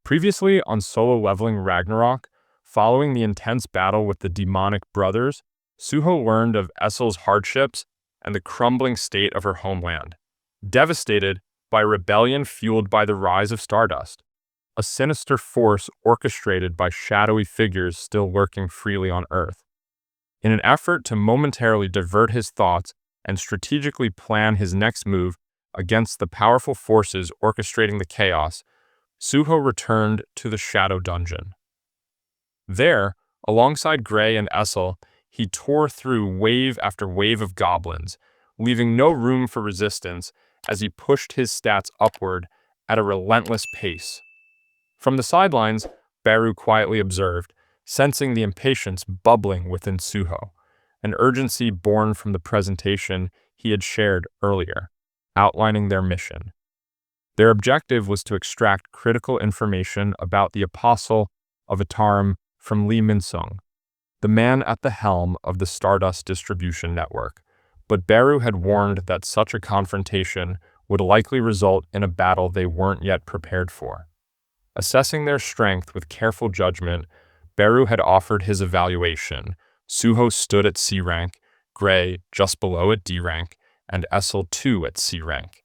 Previously on solo leveling Ragnarok, following the intense battle with the demonic brothers, Suho learned of Essel's hardships and the crumbling state of her homeland. Devastated by rebellion fueled by the rise of Stardust, a sinister force orchestrated by shadowy figures still lurking freely on Earth. In an effort to momentarily divert his thoughts and strategically plan his next move against the powerful forces orchestrating the chaos, Suho returned to the Shadow Dungeon. There, alongside Gray and Essel, he tore through wave after wave of goblins, leaving no room for resistance as he pushed his stats upward at a relentless pace. From the sidelines, Baru quietly observed, sensing the impatience bubbling within Suho, an urgency born from the presentation he had shared earlier, outlining their mission. Their objective was to extract critical information about the Apostle of Atarim from Lee Min-sung, the man at the helm of the Stardust distribution network. But Baru had warned that such a confrontation would likely result in a battle they weren't yet prepared for. Assessing their strength with careful judgment, Baru had offered his evaluation. Suho stood at C rank, Gray just below at D rank, and Essel too at C rank.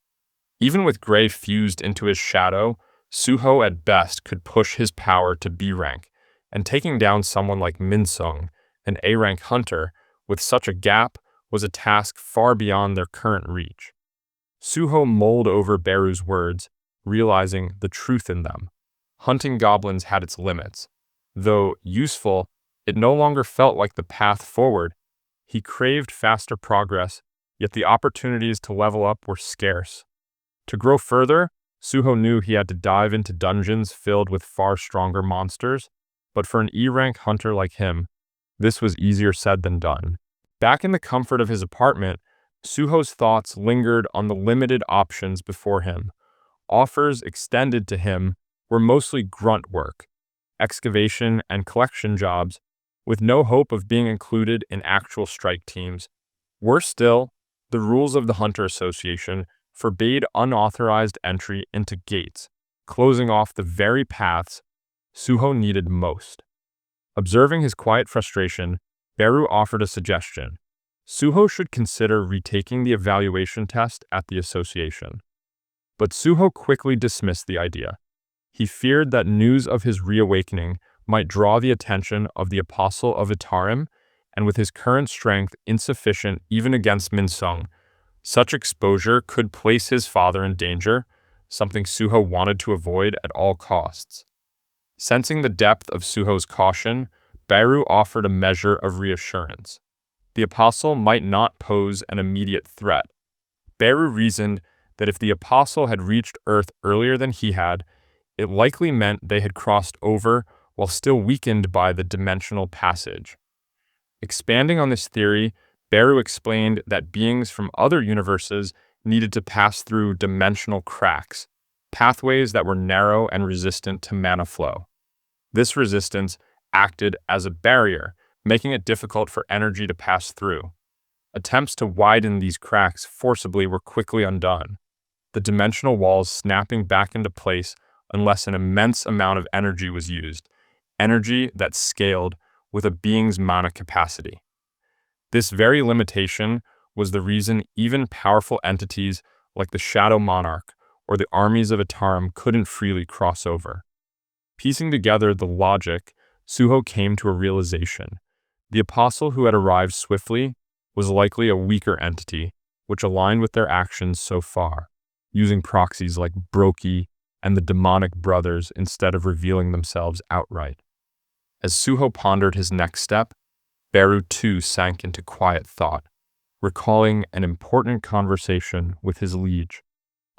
Even with Gray fused into his shadow, Suho at best could push his power to B rank, and taking down someone like Min-sung, an A rank hunter, with such a gap was a task far beyond their current reach. Suho mulled over Baru's words, realizing the truth in them. Hunting goblins had its limits. Though useful, it no longer felt like the path forward. He craved faster progress, yet the opportunities to level up were scarce. To grow further, Suho knew he had to dive into dungeons filled with far stronger monsters, but for an E-rank hunter like him, this was easier said than done. Back in the comfort of his apartment, Suho's thoughts lingered on the limited options before him. Offers extended to him were mostly grunt work, excavation and collection jobs, with no hope of being included in actual strike teams. Worse still, the rules of the Hunter Association forbade unauthorized entry into gates, closing off the very paths Suho needed most. Observing his quiet frustration, Baru offered a suggestion. Suho should consider retaking the evaluation test at the association. But Suho quickly dismissed the idea. He feared that news of his reawakening might draw the attention of the Apostle of Atarim, and with his current strength insufficient even against Min-sung, such exposure could place his father in danger, something Suho wanted to avoid at all costs. Sensing the depth of Suho's caution, Baru offered a measure of reassurance. The Apostle might not pose an immediate threat. Baru reasoned that if the Apostle had reached Earth earlier than he had, it likely meant they had crossed over while still weakened by the dimensional passage. Expanding on this theory, Baru explained that beings from other universes needed to pass through dimensional cracks, pathways that were narrow and resistant to mana flow. This resistance acted as a barrier, making it difficult for energy to pass through. Attempts to widen these cracks forcibly were quickly undone, the dimensional walls snapping back into place unless an immense amount of energy was used, energy that scaled with a being's mana capacity. This very limitation was the reason even powerful entities like the Shadow Monarch or the armies of Atarim couldn't freely cross over. Piecing together the logic, Suho came to a realization. The Apostle who had arrived swiftly was likely a weaker entity, which aligned with their actions so far, using proxies like Brokey and the demonic brothers instead of revealing themselves outright. As Suho pondered his next step, Baru too sank into quiet thought, recalling an important conversation with his liege.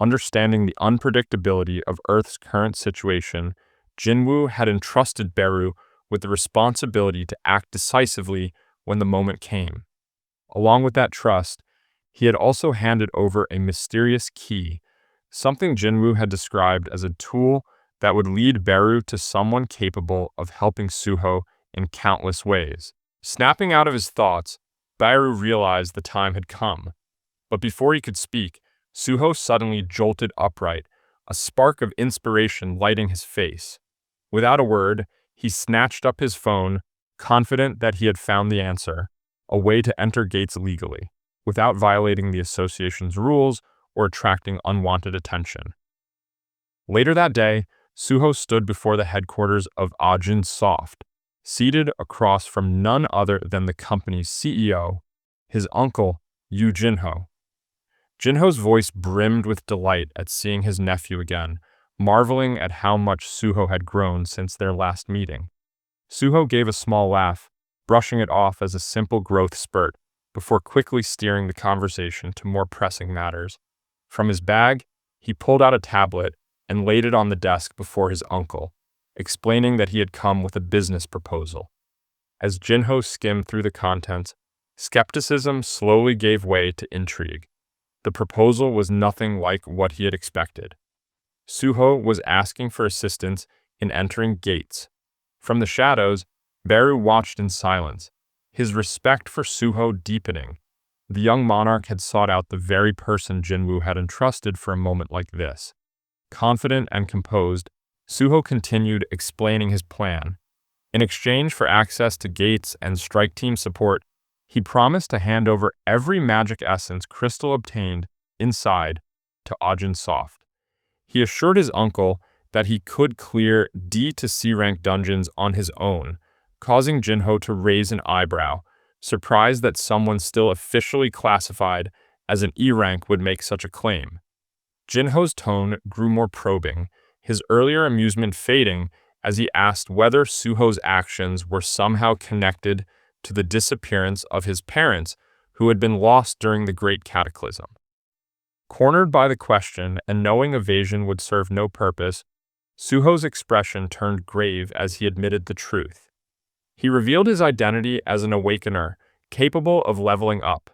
Understanding the unpredictability of Earth's current situation, Jinwoo had entrusted Baru with the responsibility to act decisively when the moment came. Along with that trust, he had also handed over a mysterious key, something Jinwoo had described as a tool that would lead Baru to someone capable of helping Suho in countless ways. Snapping out of his thoughts, Baru realized the time had come. But before he could speak, Suho suddenly jolted upright, a spark of inspiration lighting his face. Without a word, he snatched up his phone, confident that he had found the answer, a way to enter gates legally, without violating the association's rules or attracting unwanted attention. Later that day, Suho stood before the headquarters of Ajin Soft, seated across from none other than the company's CEO, his uncle, Yu Jinho. Jinho's voice brimmed with delight at seeing his nephew again, marveling at how much Suho had grown since their last meeting. Suho gave a small laugh, brushing it off as a simple growth spurt, before quickly steering the conversation to more pressing matters. From his bag, he pulled out a tablet and laid it on the desk before his uncle, explaining that he had come with a business proposal. As Jinho skimmed through the contents, skepticism slowly gave way to intrigue. The proposal was nothing like what he had expected. Suho was asking for assistance in entering gates. From the shadows, Beru watched in silence, his respect for Suho deepening. The young monarch had sought out the very person Jinwoo had entrusted for a moment like this. Confident and composed, Suho continued explaining his plan. In exchange for access to gates and strike team support, he promised to hand over every magic essence Crystal obtained inside to Ajin Soft. He assured his uncle that he could clear D to C rank dungeons on his own, causing Jinho to raise an eyebrow, surprised that someone still officially classified as an E rank would make such a claim. Jinho's tone grew more probing, his earlier amusement fading as he asked whether Suho's actions were somehow connected to the disappearance of his parents who had been lost during the Great Cataclysm. Cornered by the question and knowing evasion would serve no purpose, Suho's expression turned grave as he admitted the truth. He revealed his identity as an awakener, capable of leveling up.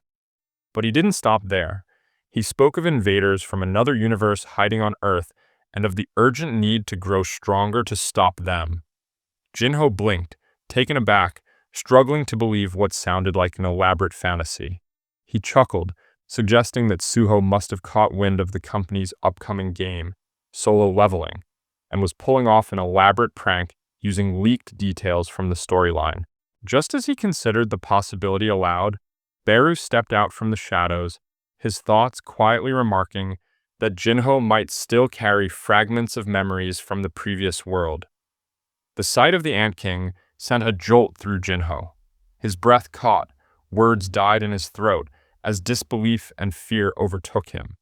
But he didn't stop there. He spoke of invaders from another universe hiding on Earth and of the urgent need to grow stronger to stop them. Jinho blinked, taken aback, struggling to believe what sounded like an elaborate fantasy. He chuckled, suggesting that Suho must have caught wind of the company's upcoming game, Solo Leveling, and was pulling off an elaborate prank using leaked details from the storyline. Just as he considered the possibility aloud, Beru stepped out from the shadows, his thoughts quietly remarking that Jinho might still carry fragments of memories from the previous world. The sight of the Ant King sent a jolt through Jinho. His breath caught, words died in his throat as disbelief and fear overtook him.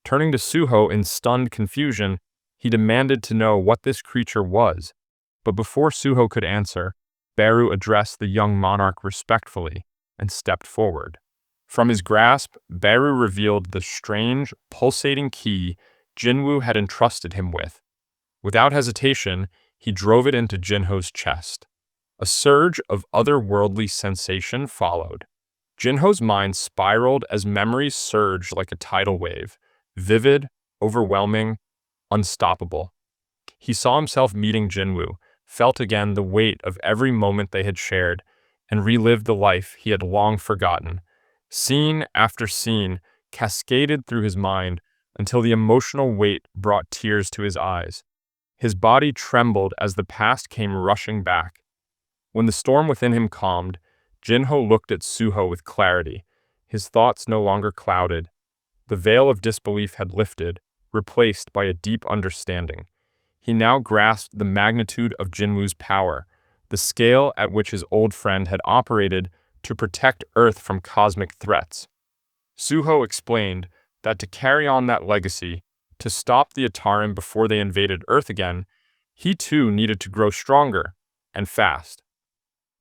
Turning to Suho in stunned confusion, he demanded to know what this creature was. But before Suho could answer, Beru addressed the young monarch respectfully and stepped forward. From his grasp, Beru revealed the strange, pulsating key Jinwoo had entrusted him with. Without hesitation, he drove it into Jinho's chest. A surge of otherworldly sensation followed. Jinho's mind spiraled as memories surged like a tidal wave, vivid, overwhelming, unstoppable. He saw himself meeting Jinwoo, felt again the weight of every moment they had shared, and relived the life he had long forgotten. Scene after scene cascaded through his mind until the emotional weight brought tears to his eyes. His body trembled as the past came rushing back. When the storm within him calmed, Jinho looked at Suho with clarity, his thoughts no longer clouded. The veil of disbelief had lifted, replaced by a deep understanding. He now grasped the magnitude of Jinwoo's power, the scale at which his old friend had operated to protect Earth from cosmic threats. Suho explained that to carry on that legacy, to stop the Atarim before they invaded Earth again, he too needed to grow stronger, and fast.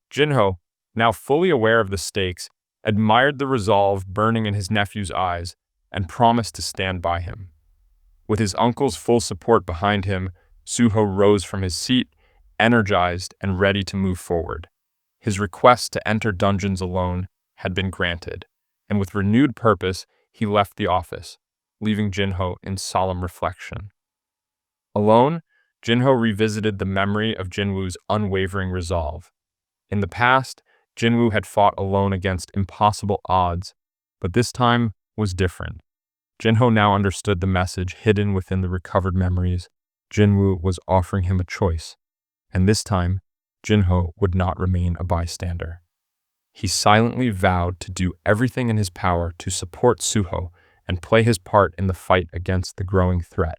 Jinho, now fully aware of the stakes, admired the resolve burning in his nephew's eyes and promised to stand by him. With his uncle's full support behind him, Suho rose from his seat, energized and ready to move forward. His request to enter dungeons alone had been granted, and with renewed purpose, he left the office, leaving Jinho in solemn reflection. Alone, Jinho revisited the memory of Jinwoo's unwavering resolve. In the past, Jinwoo had fought alone against impossible odds, but this time was different. Jinho now understood the message hidden within the recovered memories. Jinwoo was offering him a choice, And this time, Jinho would not remain a bystander. He silently vowed to do everything in his power to support Suho and play his part in the fight against the growing threat.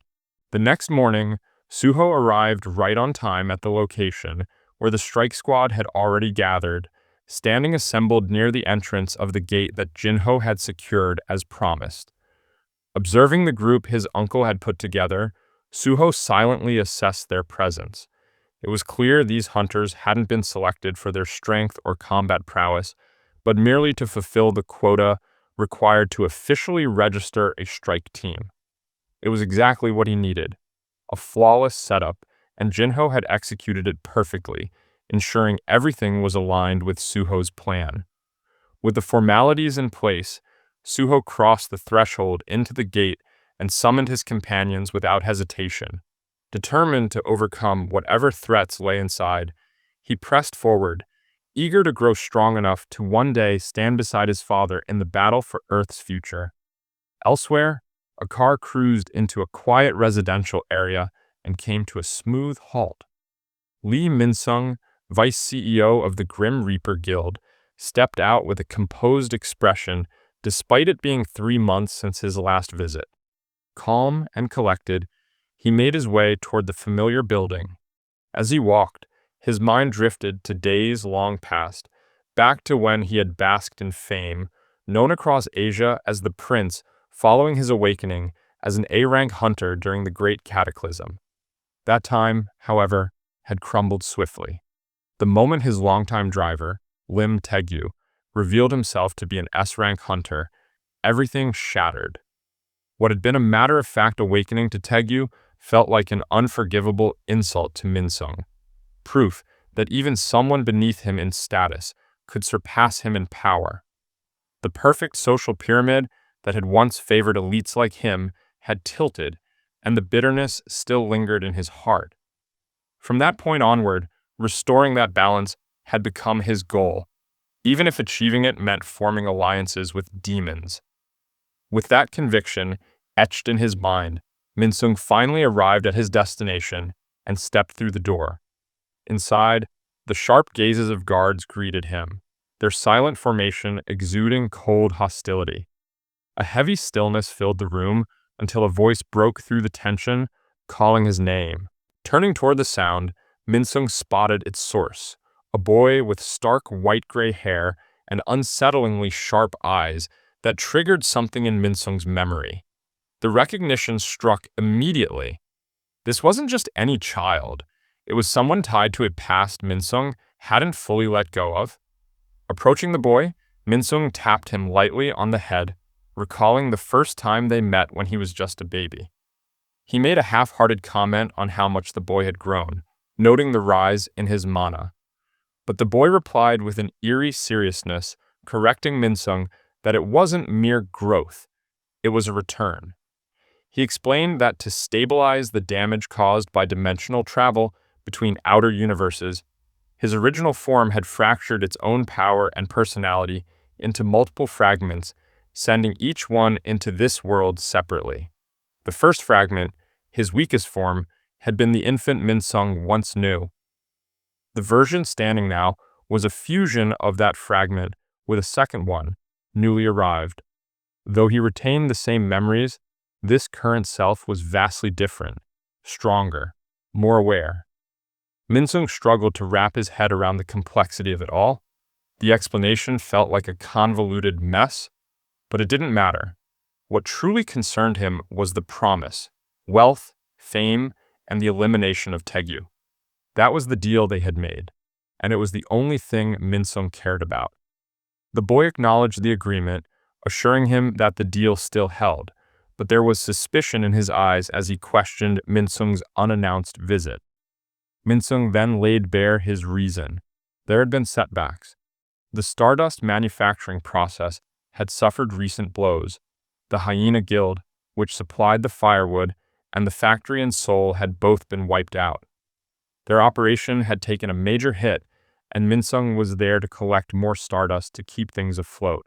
The next morning, Suho arrived right on time at the location where the strike squad had already gathered, standing assembled near the entrance of the gate that Jinho had secured as promised. Observing the group his uncle had put together, Suho silently assessed their presence. It was clear these hunters hadn't been selected for their strength or combat prowess, but merely to fulfill the quota required to officially register a strike team. It was exactly what he needed, a flawless setup, and Jinho had executed it perfectly, ensuring everything was aligned with Suho's plan. With the formalities in place, Suho crossed the threshold into the gate and summoned his companions without hesitation. Determined to overcome whatever threats lay inside, he pressed forward, eager to grow strong enough to one day stand beside his father in the battle for Earth's future. Elsewhere, a car cruised into a quiet residential area and came to a smooth halt. Lee Min-sung, vice CEO of the Grim Reaper Guild, stepped out with a composed expression despite it being 3 months since his last visit. Calm and collected, he made his way toward the familiar building. As he walked, his mind drifted to days long past, back to when he had basked in fame, known across Asia as the Prince, following his awakening as an A-rank hunter during the Great Cataclysm. That time, however, had crumbled swiftly. The moment his longtime driver, Lim Taegyu, revealed himself to be an S-rank hunter, everything shattered. What had been a matter-of-fact awakening to Taegyu felt like an unforgivable insult to Min-sung. Proof that even someone beneath him in status could surpass him in power. The perfect social pyramid that had once favored elites like him had tilted, and the bitterness still lingered in his heart. From that point onward, restoring that balance had become his goal, even if achieving it meant forming alliances with demons. With that conviction etched in his mind, Min-sung finally arrived at his destination and stepped through the door. Inside, the sharp gazes of guards greeted him, their silent formation exuding cold hostility. A heavy stillness filled the room until a voice broke through the tension, calling his name. Turning toward the sound, Min-sung spotted its source, a boy with stark white-gray hair and unsettlingly sharp eyes that triggered something in Min-sung's memory. The recognition struck immediately. This wasn't just any child. It was someone tied to a past Min-sung hadn't fully let go of. Approaching the boy, Min-sung tapped him lightly on the head, recalling the first time they met when he was just a baby. He made a half-hearted comment on how much the boy had grown, noting the rise in his mana. But the boy replied with an eerie seriousness, correcting Min-sung that it wasn't mere growth, it was a return. He explained that to stabilize the damage caused by dimensional travel between outer universes, his original form had fractured its own power and personality into multiple fragments, sending each one into this world separately. The first fragment, his weakest form, had been the infant Min-sung once knew. The version standing now was a fusion of that fragment with a second one, newly arrived. Though he retained the same memories, this current self was vastly different, stronger, more aware. Min-sung struggled to wrap his head around the complexity of it all. The explanation felt like a convoluted mess, but it didn't matter. What truly concerned him was the promise, wealth, fame, and the elimination of Taegyu. That was the deal they had made, and it was the only thing Min-sung cared about. The boy acknowledged the agreement, assuring him that the deal still held, but there was suspicion in his eyes as he questioned Min-sung's unannounced visit. Min-sung then laid bare his reason. There had been setbacks. The Stardust manufacturing process had suffered recent blows. The Hyena Guild, which supplied the firewood, and the factory in Seoul had both been wiped out. Their operation had taken a major hit, and Min-sung was there to collect more stardust to keep things afloat.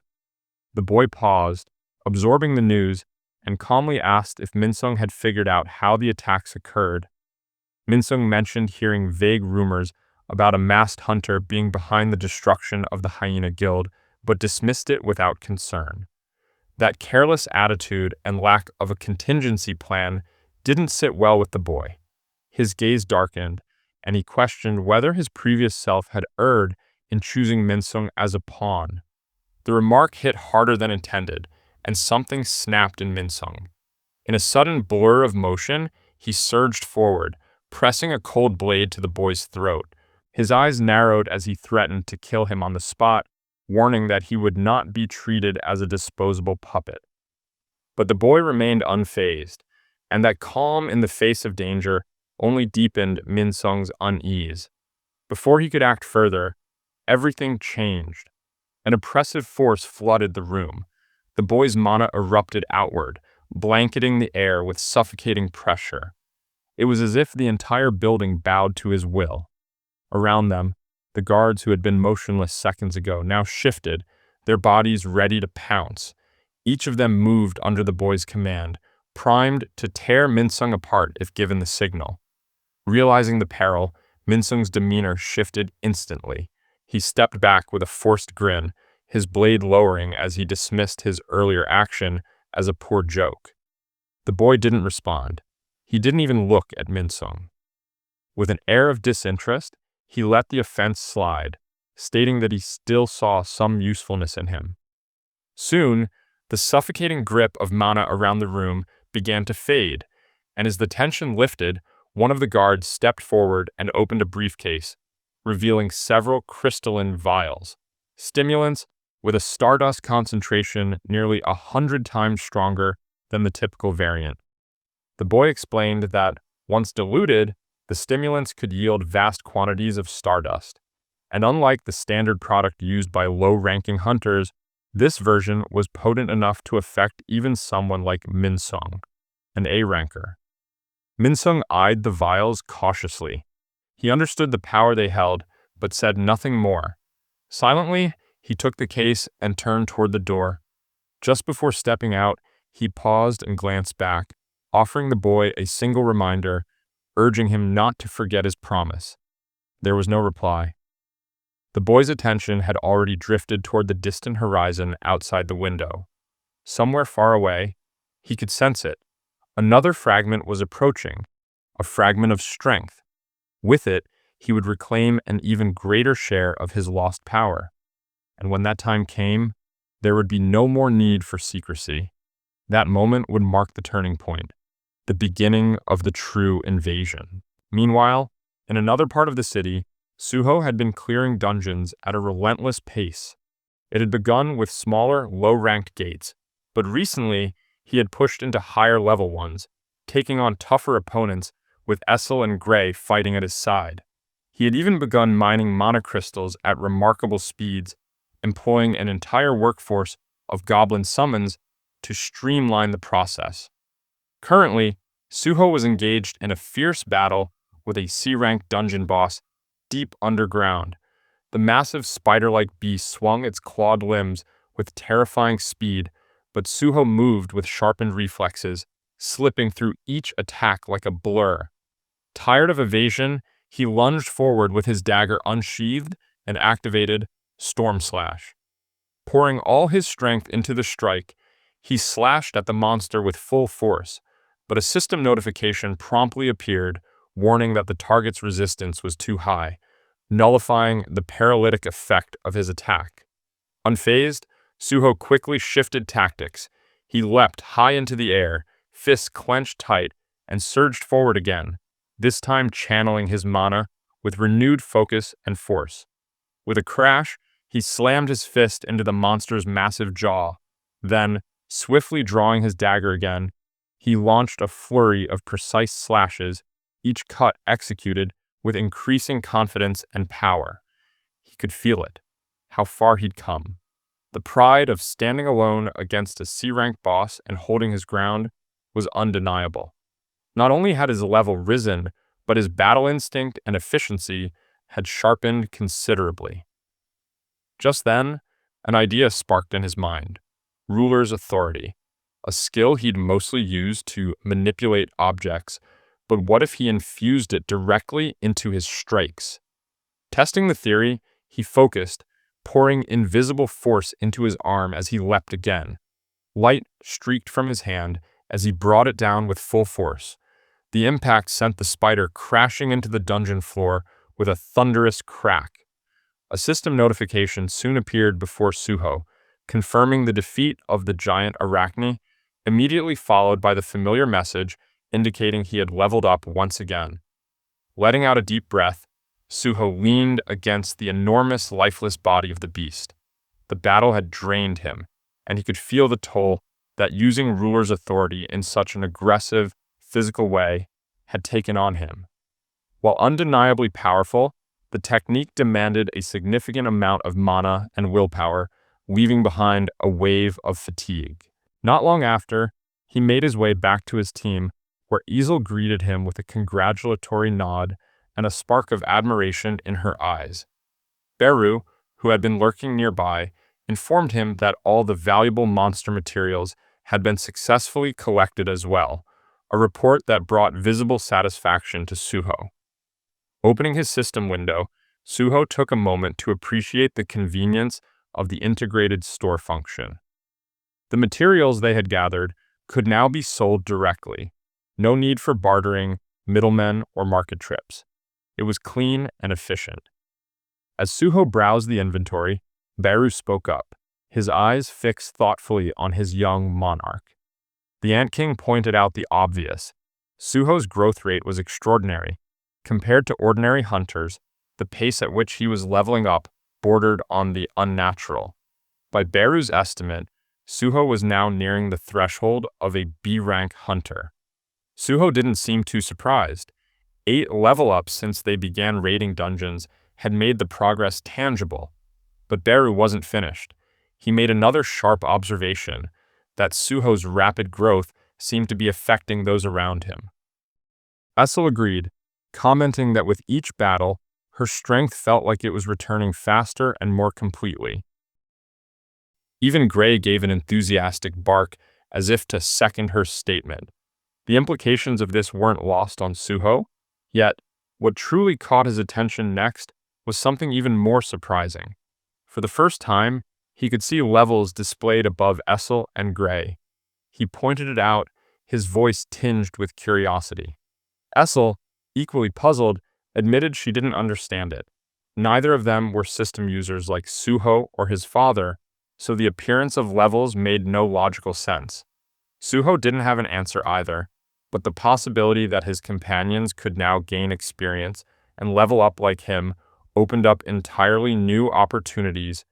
The boy paused, absorbing the news, and calmly asked if Min-sung had figured out how the attacks occurred. Minsung mentioned hearing vague rumors about a masked hunter being behind the destruction of the Hyena Guild, but dismissed it without concern. That careless attitude and lack of a contingency plan didn't sit well with the boy. His gaze darkened, and he questioned whether his previous self had erred in choosing Minsung as a pawn. The remark hit harder than intended, and something snapped in Minsung. In a sudden blur of motion, he surged forward, pressing a cold blade to the boy's throat. His eyes narrowed as he threatened to kill him on the spot, warning that he would not be treated as a disposable puppet. But the boy remained unfazed, and that calm in the face of danger only deepened Minsung's unease. Before he could act further, everything changed. An oppressive force flooded the room. The boy's mana erupted outward, blanketing the air with suffocating pressure. It was as if the entire building bowed to his will. Around them, the guards who had been motionless seconds ago now shifted, their bodies ready to pounce. Each of them moved under the boy's command, primed to tear Minsung apart if given the signal. Realizing the peril, Minsung's demeanor shifted instantly. He stepped back with a forced grin, his blade lowering as he dismissed his earlier action as a poor joke. The boy didn't respond. He didn't even look at Minsung. With an air of disinterest, he let the offense slide, stating that he still saw some usefulness in him. Soon, the suffocating grip of mana around the room began to fade, and as the tension lifted, one of the guards stepped forward and opened a briefcase, revealing several crystalline vials, stimulants with a stardust concentration nearly 100 times stronger than the typical variant. The boy explained that, once diluted, the stimulants could yield vast quantities of stardust, and unlike the standard product used by low-ranking hunters, this version was potent enough to affect even someone like Minsung, an A-ranker. Minsung eyed the vials cautiously. He understood the power they held, but said nothing more. Silently, he took the case and turned toward the door. Just before stepping out, he paused and glanced back, offering the boy a single reminder, urging him not to forget his promise. There was no reply. The boy's attention had already drifted toward the distant horizon outside the window. Somewhere far away, he could sense it. Another fragment was approaching, a fragment of strength. With it, he would reclaim an even greater share of his lost power. And when that time came, there would be no more need for secrecy. That moment would mark the turning point, the beginning of the true invasion. Meanwhile, in another part of the city, Suho had been clearing dungeons at a relentless pace. It had begun with smaller, low-ranked gates, but recently he had pushed into higher-level ones, taking on tougher opponents with Essel and Gray fighting at his side. He had even begun mining mana crystals at remarkable speeds, employing an entire workforce of goblin summons to streamline the process. Currently, Suho was engaged in a fierce battle with a C-rank dungeon boss deep underground. The massive spider-like beast swung its clawed limbs with terrifying speed, but Suho moved with sharpened reflexes, slipping through each attack like a blur. Tired of evasion, he lunged forward with his dagger unsheathed and activated Storm Slash. Pouring all his strength into the strike, he slashed at the monster with full force, but a system notification promptly appeared, warning that the target's resistance was too high, nullifying the paralytic effect of his attack. Unfazed, Suho quickly shifted tactics. He leapt high into the air, fists clenched tight, and surged forward again, this time channeling his mana with renewed focus and force. With a crash, he slammed his fist into the monster's massive jaw. Then, swiftly drawing his dagger again, he launched a flurry of precise slashes, each cut executed with increasing confidence and power. He could feel it, how far he'd come. The pride of standing alone against a C-rank boss and holding his ground was undeniable. Not only had his level risen, but his battle instinct and efficiency had sharpened considerably. Just then, an idea sparked in his mind. Ruler's authority, a skill he'd mostly used to manipulate objects, But what if he infused it directly into his strikes? Testing the theory, he focused, pouring invisible force into his arm as he leapt again. Light streaked from his hand as he brought it down with full force. The impact sent the spider crashing into the dungeon floor with a thunderous crack. A system notification soon appeared before Suho, confirming the defeat of the giant arachne, immediately followed by the familiar message indicating he had leveled up once again. Letting out a deep breath, Suho leaned against the enormous lifeless body of the beast. The battle had drained him, and he could feel the toll that using ruler's authority in such an aggressive, physical way had taken on him. While undeniably powerful, the technique demanded a significant amount of mana and willpower, leaving behind a wave of fatigue. Not long after, he made his way back to his team, where Easel greeted him with a congratulatory nod and a spark of admiration in her eyes. Beru, who had been lurking nearby, informed him that all the valuable monster materials had been successfully collected as well, a report that brought visible satisfaction to Suho. Opening his system window, Suho took a moment to appreciate the convenience of the integrated store function. The materials they had gathered could now be sold directly. No need for bartering, middlemen, or market trips. It was clean and efficient. As Suho browsed the inventory, Beru spoke up, his eyes fixed thoughtfully on his young monarch. The Ant King pointed out the obvious. Suho's growth rate was extraordinary. Compared to ordinary hunters, the pace at which he was leveling up bordered on the unnatural. By Beru's estimate, Suho was now nearing the threshold of a B-rank hunter. Suho didn't seem too surprised. 8 level-ups since they began raiding dungeons had made the progress tangible. But Beru wasn't finished. He made another sharp observation, that Suho's rapid growth seemed to be affecting those around him. Essel agreed, commenting that with each battle, her strength felt like it was returning faster and more completely. Even Gray gave an enthusiastic bark as if to second her statement. The implications of this weren't lost on Suho, yet what truly caught his attention next was something even more surprising. For the first time, he could see levels displayed above Essel and Gray. He pointed it out, his voice tinged with curiosity. Essel, equally puzzled, admitted she didn't understand it. Neither of them were system users like Suho or his father, so the appearance of levels made no logical sense. Suho didn't have an answer either, but the possibility that his companions could now gain experience and level up like him opened up entirely new opportunities.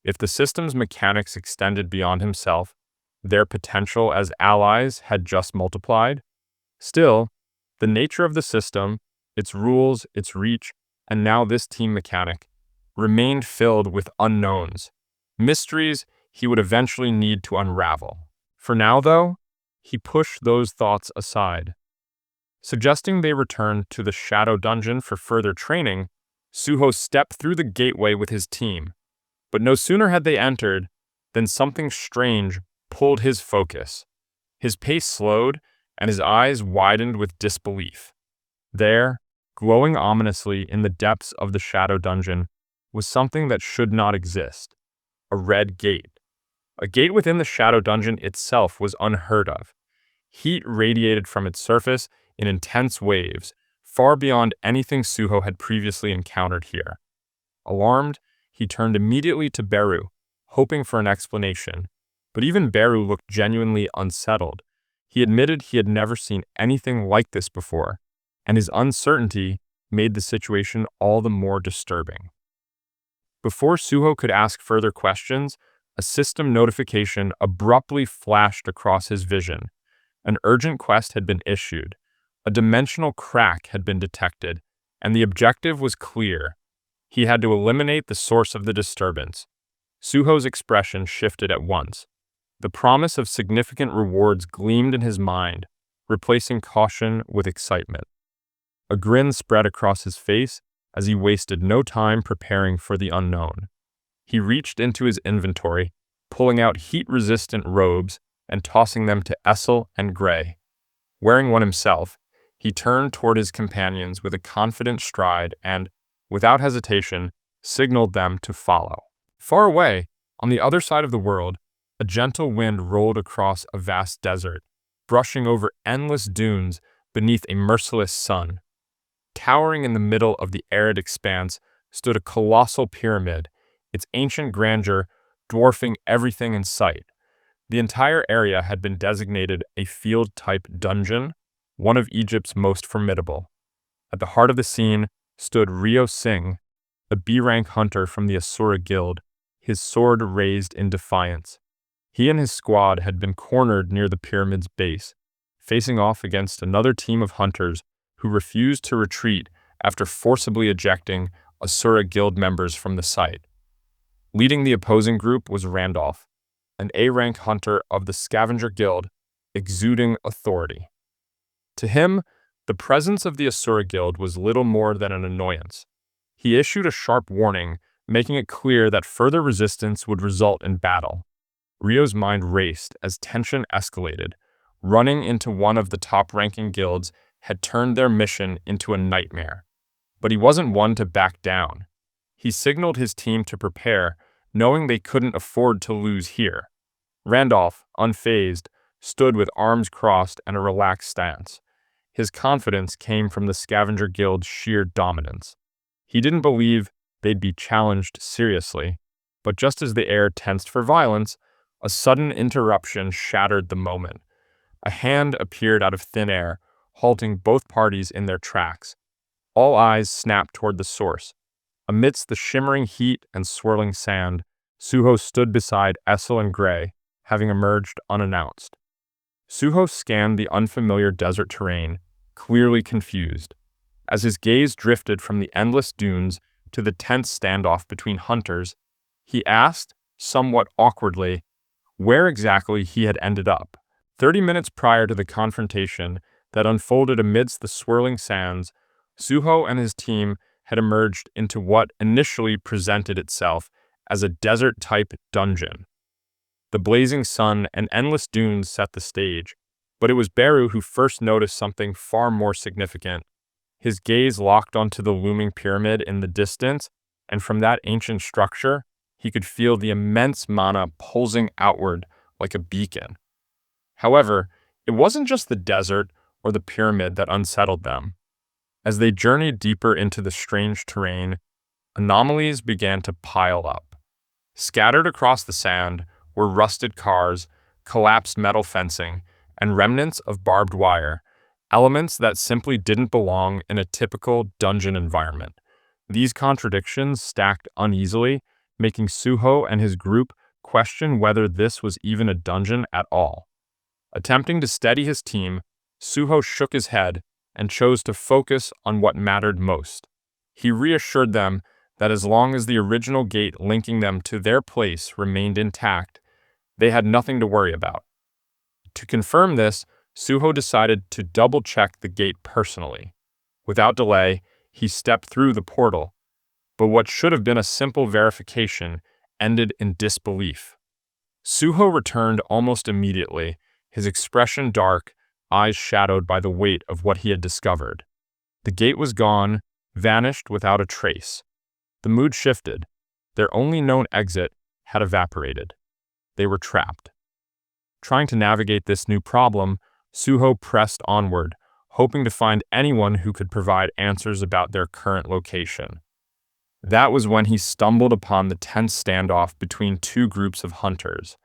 If the system's mechanics extended beyond himself, their potential as allies had just multiplied. Still, the nature of the system, its rules, its reach, and now this team mechanic, remained filled with unknowns, mysteries he would eventually need to unravel. For now, though, he pushed those thoughts aside. Suggesting they return to the Shadow Dungeon for further training, Suho stepped through the gateway with his team. But no sooner had they entered than something strange pulled his focus. His pace slowed, and his eyes widened with disbelief. There, glowing ominously in the depths of the Shadow Dungeon, was something that should not exist. A red gate. A gate within the Shadow Dungeon itself was unheard of. Heat radiated from its surface in intense waves, far beyond anything Suho had previously encountered here. Alarmed, he turned immediately to Beru, hoping for an explanation. But even Beru looked genuinely unsettled. He admitted he had never seen anything like this before, and his uncertainty made the situation all the more disturbing. Before Suho could ask further questions, a system notification abruptly flashed across his vision. An urgent quest had been issued. A dimensional crack had been detected, and the objective was clear. He had to eliminate the source of the disturbance. Suho's expression shifted at once. The promise of significant rewards gleamed in his mind, replacing caution with excitement. A grin spread across his face as he wasted no time preparing for the unknown. He reached into his inventory, pulling out heat-resistant robes and tossing them to Essel and Gray. Wearing one himself, He turned toward his companions with a confident stride and, without hesitation, signaled them to follow. Far away, on the other side of the world, a gentle wind rolled across a vast desert, brushing over endless dunes beneath a merciless sun. Towering in the middle of the arid expanse stood a colossal pyramid, its ancient grandeur dwarfing everything in sight. The entire area had been designated a field-type dungeon, one of Egypt's most formidable. At the heart of the scene stood Ryo Singh, a B-rank hunter from the Asura Guild, his sword raised in defiance. He and his squad had been cornered near the pyramid's base, facing off against another team of hunters who refused to retreat after forcibly ejecting Asura Guild members from the site. Leading the opposing group was Randolph, an A-rank hunter of the Scavenger Guild, exuding authority. To him, the presence of the Asura Guild was little more than an annoyance. He issued a sharp warning, making it clear that further resistance would result in battle. Ryo's mind raced as tension escalated. Running into one of the top-ranking guilds had turned their mission into a nightmare. But he wasn't one to back down. He signaled his team to prepare, knowing they couldn't afford to lose here. Randolph, unfazed, stood with arms crossed and a relaxed stance. His confidence came from the Scavenger Guild's sheer dominance. He didn't believe they'd be challenged seriously, but just as the air tensed for violence, a sudden interruption shattered the moment. A hand appeared out of thin air, halting both parties in their tracks. All eyes snapped toward the source. Amidst the shimmering heat and swirling sand, Suho stood beside Essel and Gray, having emerged unannounced. Suho scanned the unfamiliar desert terrain, clearly confused. As his gaze drifted from the endless dunes to the tense standoff between hunters, he asked, somewhat awkwardly, where exactly he had ended up. 30 minutes prior to the confrontation that unfolded amidst the swirling sands, Suho and his team had emerged into what initially presented itself as a desert-type dungeon. The blazing sun and endless dunes set the stage, but it was Beru who first noticed something far more significant. His gaze locked onto the looming pyramid in the distance, and from that ancient structure, he could feel the immense mana pulsing outward like a beacon. However, it wasn't just the desert or the pyramid that unsettled them. As they journeyed deeper into the strange terrain, anomalies began to pile up. Scattered across the sand were rusted cars, collapsed metal fencing, and remnants of barbed wire, elements that simply didn't belong in a typical dungeon environment. These contradictions stacked uneasily, making Suho and his group question whether this was even a dungeon at all. Attempting to steady his team, Suho shook his head and chose to focus on what mattered most. He reassured them that as long as the original gate linking them to their place remained intact, they had nothing to worry about. To confirm this, Suho decided to double-check the gate personally. Without delay, he stepped through the portal, but what should have been a simple verification ended in disbelief. Suho returned almost immediately, his expression dark, eyes shadowed by the weight of what he had discovered. The gate was gone, vanished without a trace. The mood shifted. Their only known exit had evaporated. They were trapped. Trying to navigate this new problem, Suho pressed onward, hoping to find anyone who could provide answers about their current location. That was when he stumbled upon the tense standoff between two groups of hunters.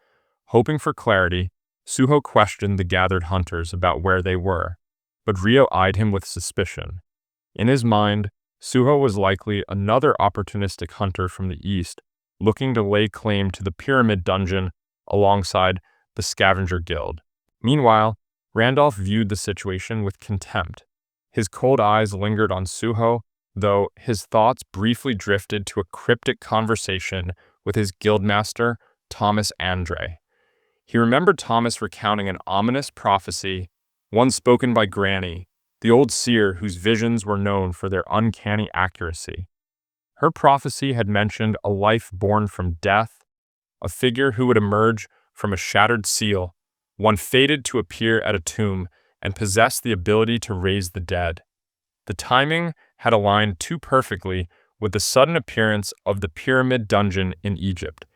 Hoping for clarity, Suho questioned the gathered hunters about where they were, but Ryo eyed him with suspicion. In his mind, Suho was likely another opportunistic hunter from the east, looking to lay claim to the pyramid dungeon alongside the Scavenger Guild. Meanwhile, Randolph viewed the situation with contempt. His cold eyes lingered on Suho, though his thoughts briefly drifted to a cryptic conversation with his guildmaster, Thomas Andre. He remembered Thomas recounting an ominous prophecy, one spoken by Granny, the old seer whose visions were known for their uncanny accuracy. Her prophecy had mentioned a life born from death, a figure who would emerge from a shattered seal, one fated to appear at a tomb and possessed the ability to raise the dead. The timing had aligned too perfectly with the sudden appearance of the pyramid dungeon in Egypt,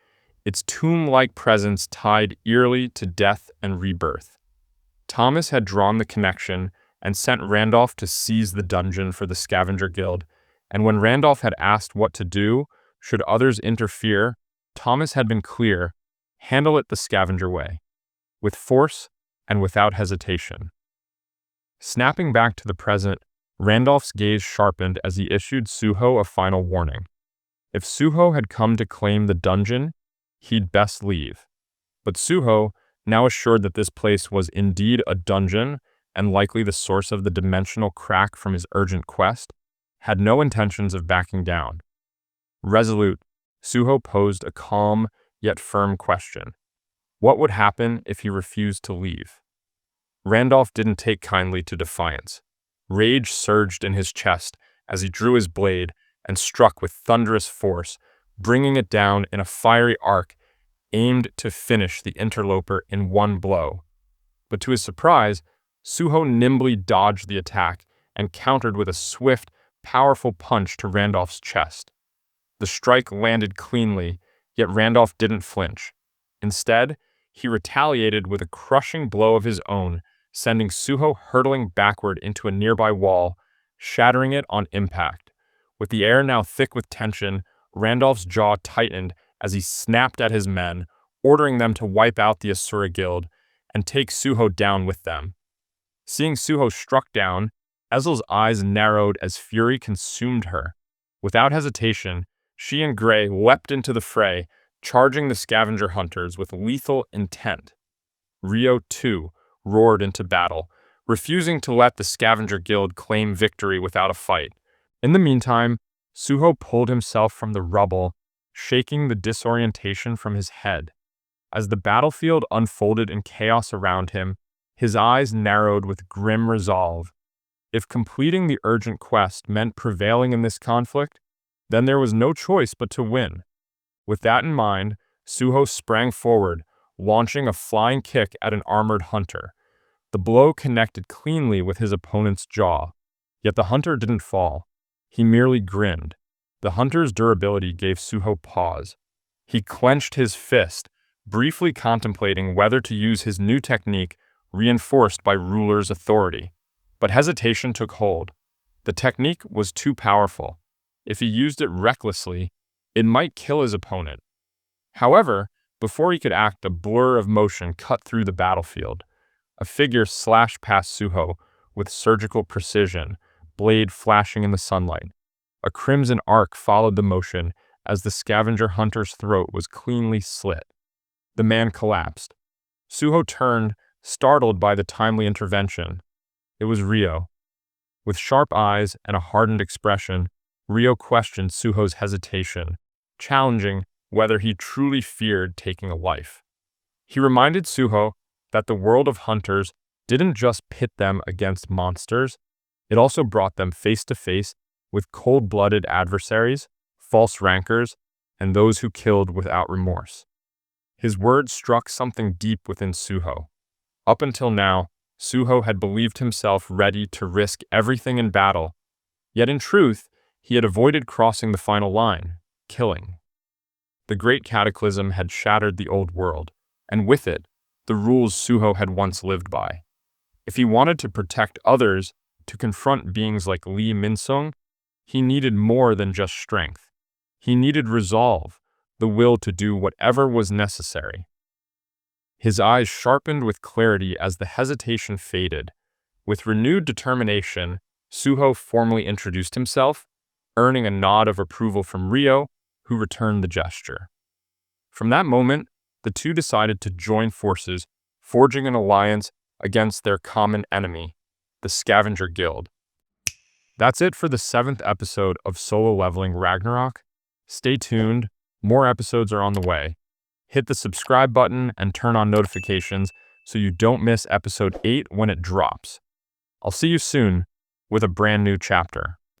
its tomb-like presence tied eerily to death and rebirth. Thomas had drawn the connection and sent Randolph to seize the dungeon for the Scavenger Guild, and when Randolph had asked what to do, should others interfere, Thomas had been clear: handle it the Scavenger way, with force and without hesitation. Snapping back to the present, Randolph's gaze sharpened as he issued Suho a final warning. If Suho had come to claim the dungeon, he'd best leave. But Suho, now assured that this place was indeed a dungeon and likely the source of the dimensional crack from his urgent quest, had no intentions of backing down. Resolute, Suho posed a calm yet firm question. What would happen if he refused to leave? Randolph didn't take kindly to defiance. Rage surged in his chest as he drew his blade and struck with thunderous force, bringing it down in a fiery arc aimed to finish the interloper in one blow. But to his surprise, Suho nimbly dodged the attack and countered with a swift, powerful punch to Randolph's chest. The strike landed cleanly, yet Randolph didn't flinch. Instead, he retaliated with a crushing blow of his own, sending Suho hurtling backward into a nearby wall, shattering it on impact. With the air now thick with tension, Randolph's jaw tightened as he snapped at his men, ordering them to wipe out the Asura Guild and take Suho down with them. Seeing Suho struck down, Ezel's eyes narrowed as fury consumed her. Without hesitation, she and Gray leapt into the fray, charging the scavenger hunters with lethal intent. Rio, too, roared into battle, refusing to let the Scavenger Guild claim victory without a fight. In the meantime, Suho pulled himself from the rubble, shaking the disorientation from his head. As the battlefield unfolded in chaos around him, his eyes narrowed with grim resolve. If completing the urgent quest meant prevailing in this conflict, then there was no choice but to win. With that in mind, Suho sprang forward, launching a flying kick at an armored hunter. The blow connected cleanly with his opponent's jaw, yet the hunter didn't fall. He merely grinned. The hunter's durability gave Suho pause. He clenched his fist, briefly contemplating whether to use his new technique reinforced by ruler's authority. But hesitation took hold. The technique was too powerful. If he used it recklessly, it might kill his opponent. However, before he could act, a blur of motion cut through the battlefield. A figure slashed past Suho with surgical precision, blade flashing in the sunlight. A crimson arc followed the motion as the scavenger hunter's throat was cleanly slit. The man collapsed. Suho turned, startled by the timely intervention. It was Rio. With sharp eyes and a hardened expression, Rio questioned Suho's hesitation, challenging whether he truly feared taking a life. He reminded Suho that the world of hunters didn't just pit them against monsters, it also brought them face to face with cold-blooded adversaries, false rankers, and those who killed without remorse. His words struck something deep within Suho. Up until now, Suho had believed himself ready to risk everything in battle, yet in truth, he had avoided crossing the final line, killing. The great cataclysm had shattered the old world, and with it, the rules Suho had once lived by. If he wanted to protect others, to confront beings like Lee Min-sung, he needed more than just strength. He needed resolve, the will to do whatever was necessary. His eyes sharpened with clarity as the hesitation faded. With renewed determination, Suho formally introduced himself, earning a nod of approval from Rio, who returned the gesture. From that moment, the two decided to join forces, forging an alliance against their common enemy, the Scavenger Guild. That's it for the 7th episode of Solo Leveling Ragnarok. Stay tuned, more episodes are on the way. Hit the subscribe button and turn on notifications so you don't miss episode 8 when it drops. I'll see you soon with a brand new chapter.